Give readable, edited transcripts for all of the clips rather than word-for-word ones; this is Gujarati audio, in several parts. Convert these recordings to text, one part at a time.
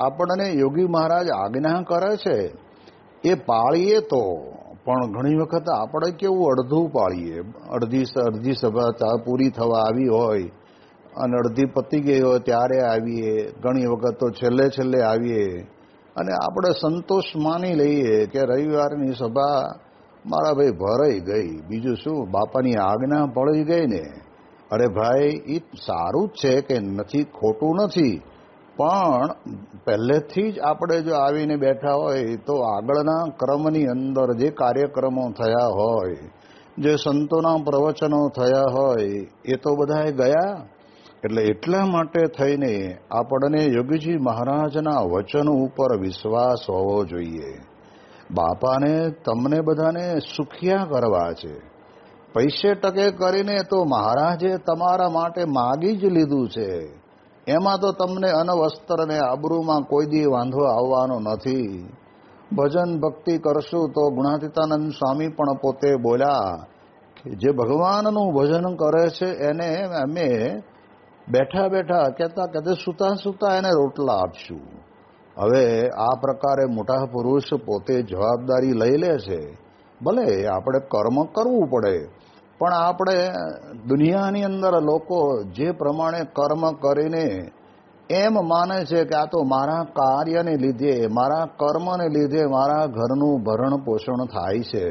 આપણને યોગી મહારાજ આજ્ઞા કરે છે એ પાળીએ તો, પણ ઘણી વખત આપણે કેવું અડધું પાળીએ. અડધી સભા પૂરી થવા આવી હોય અને અડધી પતી ગઈ હોય ત્યારે આવીએ, ઘણી વખત તો છેલ્લે આવીએ અને આપણે સંતોષ માની લઈએ કે રવિવારની સભા મારા ભાઈ ભરાઈ ગઈ, બીજું શું, બાપાની આજ્ઞા પડી ગઈ ને. અરે ભાઈ, એ સારું જ છે કે નથી, ખોટું નથી, પણ પહેલેથી જ આપણે જો આવીને બેઠા હોય તો આગળના ક્રમની અંદર જે કાર્યક્રમો થયા હોય, જે સંતોના પ્રવચનો થયા હોય, એ તો બધાએ ગયા. એટલે એટલા માટે થઈને આપણને યોગીજી મહારાજના વચન ઉપર વિશ્વાસ હોવો જોઈએ. બાપાને તમને બધાને સુખિયા કરવા છે. પૈસે ટકે કરીને તો મહારાજે તમારા માટે માગી જ લીધું છે. એમાં તો તમને અનવસ્ત્ર ને આબરૂમાં કોઈ દી વાંધો આવવાનો નથી. ભજન ભક્તિ કરશું તો ગુણાતીતાનંદ સ્વામી પણ પોતે બોલ્યા કે જે ભગવાનનું ભજન કરે છે એને અમે બેઠા કહેતા સૂતા એને રોટલા આપશું. હવે આ પ્રકારે મોટા પુરુષ પોતે જવાબદારી લઈ લે છે. ભલે આપણે કર્મ કરવું પડે, પણ આપણે દુનિયાની અંદર લોકો જે પ્રમાણે કર્મ કરીને એમ માને છે કે આ તો મારા કાર્યને લીધે, મારા કર્મને લીધે મારા ઘરનું ભરણ પોષણ થાય છે.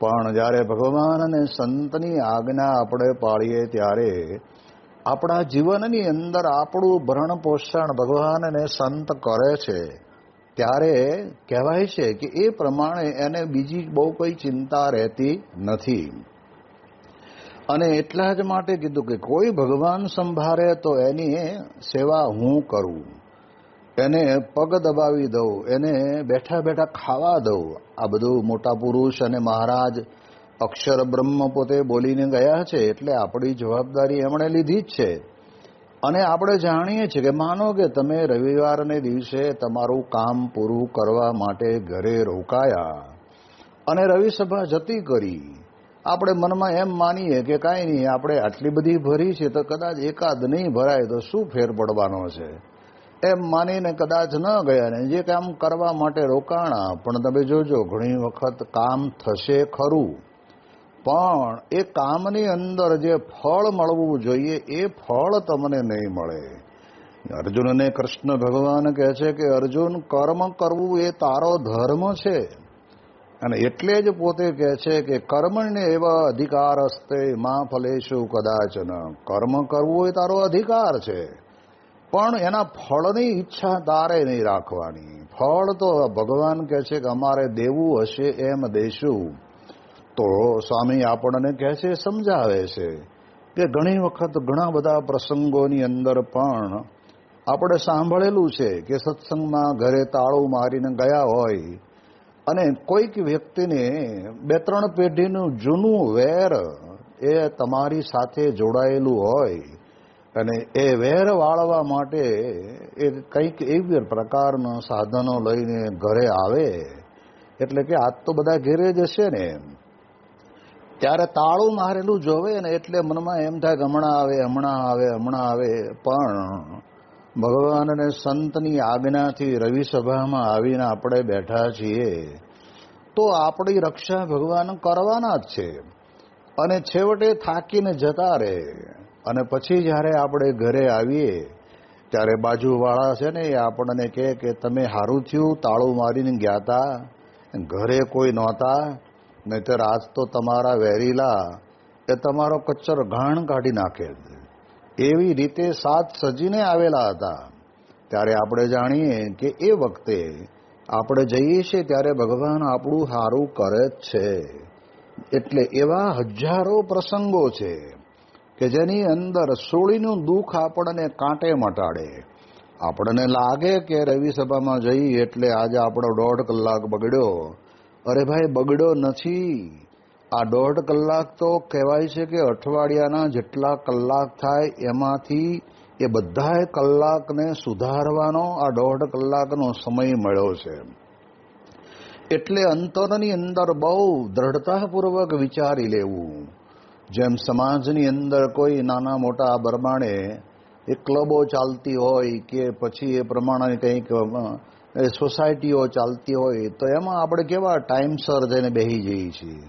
પણ જ્યારે ભગવાન અને સંતની આજ્ઞા આપણે પાળીએ ત્યારે આપણા જીવનની અંદર આપણું ભરણ પોષણ ભગવાન અને સંત કરે છે. ત્યારે કહેવાય છે કે એ પ્રમાણે એને બીજી બહુ કોઈ ચિંતા રહેતી નથી. અને એટલા જ માટે કીધું કે કોઈ ભગવાન સંભાળે તો એની સેવા હું કરું, એને પગ દબાવી દઉં, એને બેઠા ખાવા દઉં. આ બધું મોટા પુરુષ અને મહારાજ અક્ષર બ્રહ્મ પોતે બોલીને ગયા છે, એટલે આપણી જવાબદારી એમણે લીધી જ છે. અને આપણે જાણીએ છીએ કે માનો કે તમે રવિવારને દિવસે તમારું કામ પૂરું કરવા માટે ઘરે રોકાયા અને રવિસભા જતી કરી. આપણે મનમાં એમ માનીએ કે કાંઈ નહીં, આપણે આટલી બધી ભરી છે તો કદાચ એકાદ નહીં ભરાય તો શું ફેર પડવાનો છે, એમ માનીને કદાચ ન ગયા ને જે કામ કરવા માટે રોકાણા. પણ તમે જોજો ઘણી વખત કામ થશે ખરું, પણ એ કામની અંદર જે ફળ મળવું જોઈએ એ ફળ તમને નહીં મળે. અર્જુનને કૃષ્ણ ભગવાન કહે છે કે અર્જુન, કર્મ કરવું એ તારો ધર્મ છે. અને એટલે જ પોતે કહે છે કે કર્મણ્ય એવા અધિકાર હસ્તે માં ફલેશુ કદાચન. કર્મ કરવું એ તારો અધિકાર છે, પણ એના ફળની ઈચ્છા તારે નહીં રાખવાની. ફળ તો ભગવાન કહે છે કે અમારે દેવું હશે એમ દેશું. તો સ્વામી આપણને કહે છે, સમજાવે છે કે ઘણી વખત ઘણા બધા પ્રસંગોની અંદર પણ આપણે સાંભળેલું છે કે સત્સંગમાં ઘરે તાળું મારીને ગયા હોય અને કોઈક વ્યક્તિને 2-3 પેઢીનું જૂનું વેર એ તમારી સાથે જોડાયેલું હોય અને એ વેર વાળવા માટે એ કંઈક એવી પ્રકારના સાધનો લઈને ઘરે આવે. એટલે કે આજ તો બધા ઘેરે જ હશે ને, ત્યારે તાળું મારેલું જોવે ને એટલે મનમાં એમ થાય કે હમણાં આવે. પણ ભગવાન અને સંતની આજ્ઞાથી રવિસભામાં આવીને આપણે બેઠા છીએ તો આપણી રક્ષા ભગવાન કરવાના જ છે. અને છેવટે થાકીને જતા રહે અને પછી જ્યારે આપણે ઘરે આવીએ ત્યારે બાજુવાળા છે ને એ આપણને કહે કે તમે સારું થયું તાળું મારીને ગયા હતા, ઘરે કોઈ નહોતા, નહીંતર આજ તો તમારા વેરીલા એ તમારો કચ્ચર ઘાણ કાઢી નાખે. એવી રીતે સાથ સજીને આવેલા હતા. ત્યારે આપણે જાણીએ કે એ વખતે આપણે જઈએ છીએ ત્યારે ભગવાન આપણું સારું કરે જ છે. એટલે એવા હજારો પ્રસંગો છે કે જેની અંદર સોળીનું દુઃખ આપણને કાંટે મટાડે. આપણને લાગે કે રવિસભામાં જઈએ એટલે આજે આપણો 1.5 કલાક બગડ્યો. અરે ભાઈ, બગડ્યો નથી. આ 1.5 કલાક તો કહેવાય છે કે અઠવાડિયાના જેટલા કલાક થાય એમાંથી એ બધાય કલાકને સુધારવાનો આ 1.5 કલાકનો સમય મળ્યો છે. એટલે અંતરની અંદર બહુ દ્રઢતાપૂર્વક વિચારી લેવું. જેમ સમાજની અંદર કોઈ નાના મોટા બરમાણે એ ક્લબો ચાલતી હોય કે પછી એ પ્રમાણે કંઈક સોસાયટીઓ ચાલતી હોય તો એમાં આપણે કેવા ટાઈમસર જઈને બેસી જઈએ છીએ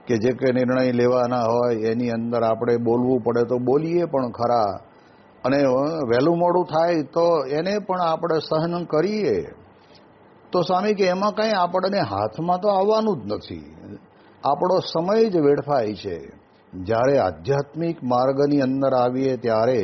કે જે કંઈ નિર્ણય લેવાના હોય એની અંદર આપણે બોલવું પડે તો બોલીએ પણ ખરા, અને વહેલું મોડું થાય તો એને પણ આપણે સહન કરીએ. તો સ્વામી કે એમાં કંઈ આપણને હાથમાં તો આવવાનું જ નથી, આપણો સમય જ વેડફાય છે. જ્યારે આધ્યાત્મિક માર્ગની અંદર આવીએ ત્યારે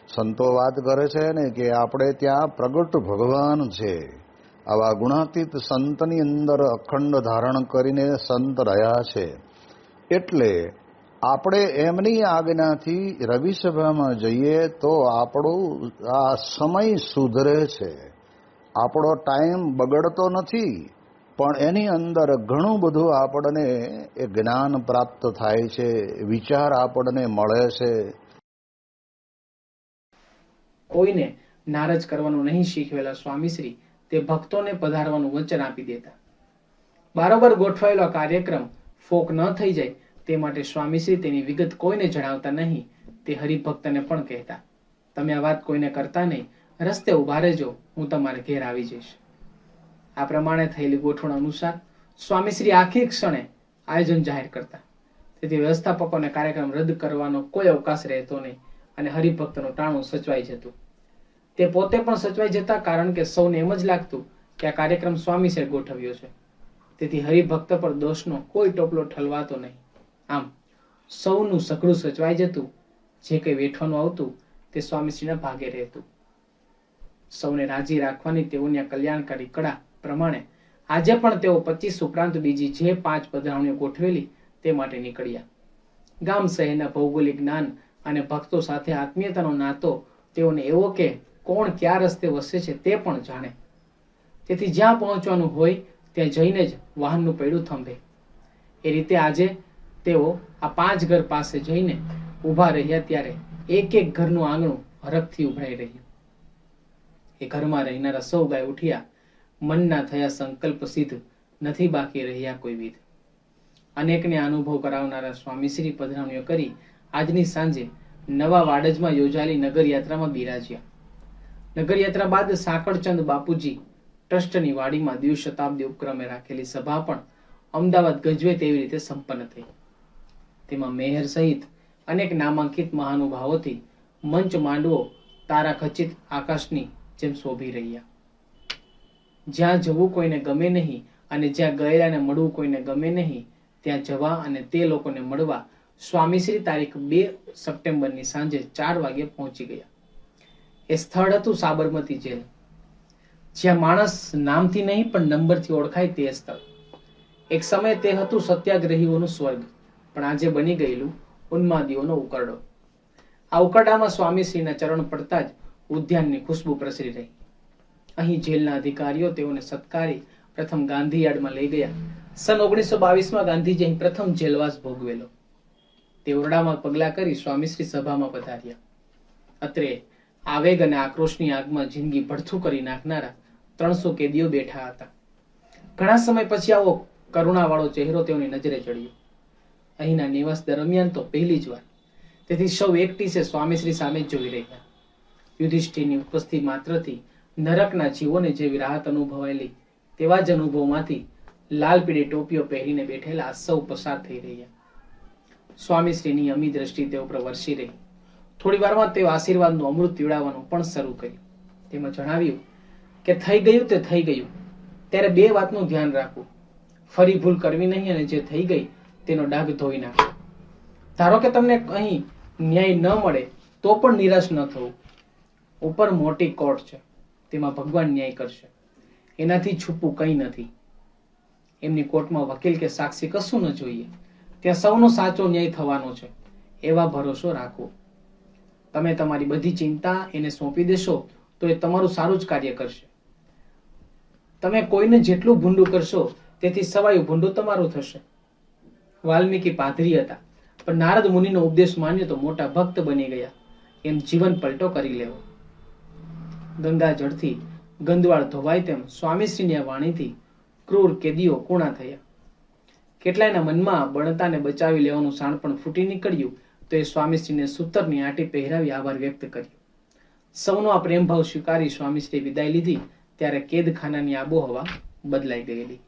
સંતો વાત કરે છે ને કે આપણે ત્યાં પ્રગટ ભગવાન છે. આવા ગુણાતીત સંતની અંદર અખંડ ધારણ કરીને સંત રહ્યા છે. એટલે આપણે એમની આજ્ઞાથી રવિસભામાં જઈએ તો આપણું આ સમય સુધરે છે, આપણો ટાઈમ બગડતો નથી, પણ એની અંદર ઘણું બધું આપણને એ જ્ઞાન પ્રાપ્ત થાય છે, વિચાર આપણને મળે છે. કોઈને નારાજ કરવાનું નહીં શીખવેલા સ્વામીશ્રી તે ભક્તોને પધારવાનું વચન આપી દેતા. બરાબર ગોઠવાયેલો કાર્યક્રમ ફોક ન થઈ જાય તે માટે સ્વામીશ્રી તેની વિગત કોઈને જણાવતા નહીં. તે હરિભક્તને પણ કહેતા, તમે આ વાત કોઈને કરતા નહીં, રસ્તે ઉભા રહેજો, હું તમારે ઘેર આવી જઈશ. આ પ્રમાણે થયેલી ગોઠવણ અનુસાર સ્વામીશ્રી આખી ક્ષણે આયોજન જાહેર કરતા. તેથી વ્યવસ્થાપકોને કાર્યક્રમ રદ કરવાનો કોઈ અવકાશ રહેતો નહીં અને હરિભક્તનું ટાણું સચવાઈ જતું. તે પોતે પણ સચવાઈ જતા, કારણ કે સૌને એમ જ લાગતું કે આ કાર્યક્રમ સ્વામીશ્રીએ ગોઠવ્યો છે. તેથી હરિભક્ત પર દોષનો કોઈ ટોપલો ઠલવાતો નહીં. આમ સૌનું સઘળું સચવાઈ જતું. જે કંઈ વેઠવાનું આવતું તે સ્વામીશ્રીના ભાગે રહેતું. સૌને રાજી રાખવાની તેઓની આ કલ્યાણકારી કળા પ્રમાણે આજે પણ તેઓ 25 ઉપરાંત બીજી જે 5 પધરાવણીઓ ગોઠવેલી તે માટે નીકળ્યા. ગામ શહેરના ભૌગોલિક જ્ઞાન અને ભક્તો સાથે આત્મીયતાનો નાતો તેઓને એવો કે કોણ ક્યાં રસ્તે વસે છે તે પણ જાણે. તેથી જ્યાં પહોંચવાનું હોય ત્યાં જઈને જ વાહનનું પૈડું થંભે. એ રીતે આજે તેઓ આ 5 ઘર પાસે જઈને ઊભા રહ્યા ત્યારે એક એક ઘરનું આંગણું હરખથી ઉભરાઈ રહ્યું. એ ઘરમાં રહેનારા સૌ ગાય ઉઠ્યા, મનના થયા સંકલ્પ સિદ્ધ, નથી બાકી રહ્યા કોઈ વિધ. અનેકને અનુભવ કરાવનારા સ્વામીશ્રી પધરાવણીઓ કરી આજની સાંજે નવા વાડજમાં યોજાયેલી નગરયાત્રામાં બિરાજ્યા. નગરયાત્રા બાદ સાંકળચંદ બાપુજી ટ્રસ્ટની વાડીમાં દ્વિશતાબ્દી ઉપક્રમે રાખેલી સભા પણ અમદાવાદ ગજવે તેવી રીતે સંપન્ન થઈ. તેમાં મેયર સહિત અનેક નામાંકિત મહાનુભાવોથી મંચ માંડવો તારા ખચિત આકાશની જેમ શોભી રહ્યા. જ્યાં જવું કોઈને ગમે નહીં અને જ્યાં ગયેલાને મળવું કોઈને ગમે નહીં, ત્યાં જવા અને તે લોકોને મળવા સ્વામીશ્રી તારીખ 2 સપ્ટેમ્બરની સાંજે 4 વાગે પહોંચી ગયા. એ સ્થળ હતું સાબરમતી જેલ. જ્યાં માણસ નામથી નહીં પણ નંબરથી ઓળખાય તે સ્થળ. એક સમયે તે હતું સત્યાગ્રહીઓનું સ્વર્ગ, પણ આજે બની ગયેલું ઉન્માદીઓનો ઉકરડો. આ ઉકરડામાં સ્વામીશ્રીના ચરણ પડતા જ ઉદ્યાનની ખુશ્બુ પ્રસરી રહી. અહીં જેલના અધિકારીઓ તેઓને સત્કારી પ્રથમ ગાંધી યાર્ડમાં લઈ ગયા. સન 1922માં ગાંધીજી અહીં પ્રથમ જેલવાસ ભોગવેલો. તે ઓરડામાં પગલા કરી સ્વામીશ્રી સભામાં પધાર્યા. અત્રે આવેગ અને આક્રોશની આગમાં જિંદગી ભડથું કરી નાખનારા 300 કેદીઓ બેઠા હતા. ઘણા સમય પછી આવો કરુણાવાળો ચહેરો તેઓની નજરે ચડ્યો. અહીંના નિવાસ દરમિયાન તો પહેલી જ વાર. તેથી સૌ એકટીસે સ્વામીશ્રી સામે જોઈ રહ્યા. યુધિષ્ઠિરની ઉપસ્થિતિ માત્રથી નરકના જીવોને જેવી રાહત અનુભવાયેલી તેવા જ અનુભવમાંથી લાલ પીળી ટોપીઓ પહેરીને બેઠેલા સૌ પસાર થઈ રહ્યા. સ્વામીશ્રીની અમી દ્રષ્ટિ તેઓ પર વરસી રહી. થોડી વારમાં તેઓ આશીર્વાદનું અમૃત પીવડાવવાનું પણ શરૂ કર્યું. તેમાં જણાવ્યું કે થઈ ગયું તે થઈ ગયું, ત્યારે 2 વાતનું ધ્યાન રાખવું. ફરી ભૂલ કરવી નહીં અને જે થઈ ગઈ તેનો ડાઘ ધોઈ નાખવો. ધારો કે તમને અહીં ન્યાય ન મળે તો પણ નિરાશ ન થવું. ઉપર મોટી કોર્ટ છે, તેમાં ભગવાન ન્યાય કરશે. એનાથી છૂપું કંઈ નથી. એમની કોર્ટમાં વકીલ કે સાક્ષી કશું ન જોઈએ. ત્યાં સૌનો સાચો ન્યાય થવાનો છે, એવા ભરોસો રાખવો. તમે તમારી બધી ચિંતા એને સોંપી દેશો તો એ તમારું સારું જ કાર્ય કરશે. તમે કોઈને જેટલું ભૂંડું કરશો તેથી સવાયું ભૂંડું તમારું થશે. વાલ્મીકી પાદરી હતા, પણ નારદ મુનિનો ઉપદેશ માન્યો તો મોટા ભક્ત બની ગયા. એમ જીવન પલટો કરી લેવો. ગંગા જળથી ગંદવાળ ધોવાય તેમ સ્વામીશ્રીની વાણીથી ક્રૂર કેદીઓ કૂણા થયા. કેટલાયના મનમાં બળતાને બચાવી લેવાનું શાણપણ ફૂટી નીકળ્યું તો એ સ્વામીશ્રીને સૂતરની આંટી પહેરાવી આભાર વ્યક્ત કર્યો. સૌનો આ પ્રેમભાવ સ્વીકારી સ્વામીશ્રી વિદાય લીધી ત્યારે કેદખાનાની આબોહવા બદલાઈ ગયેલી.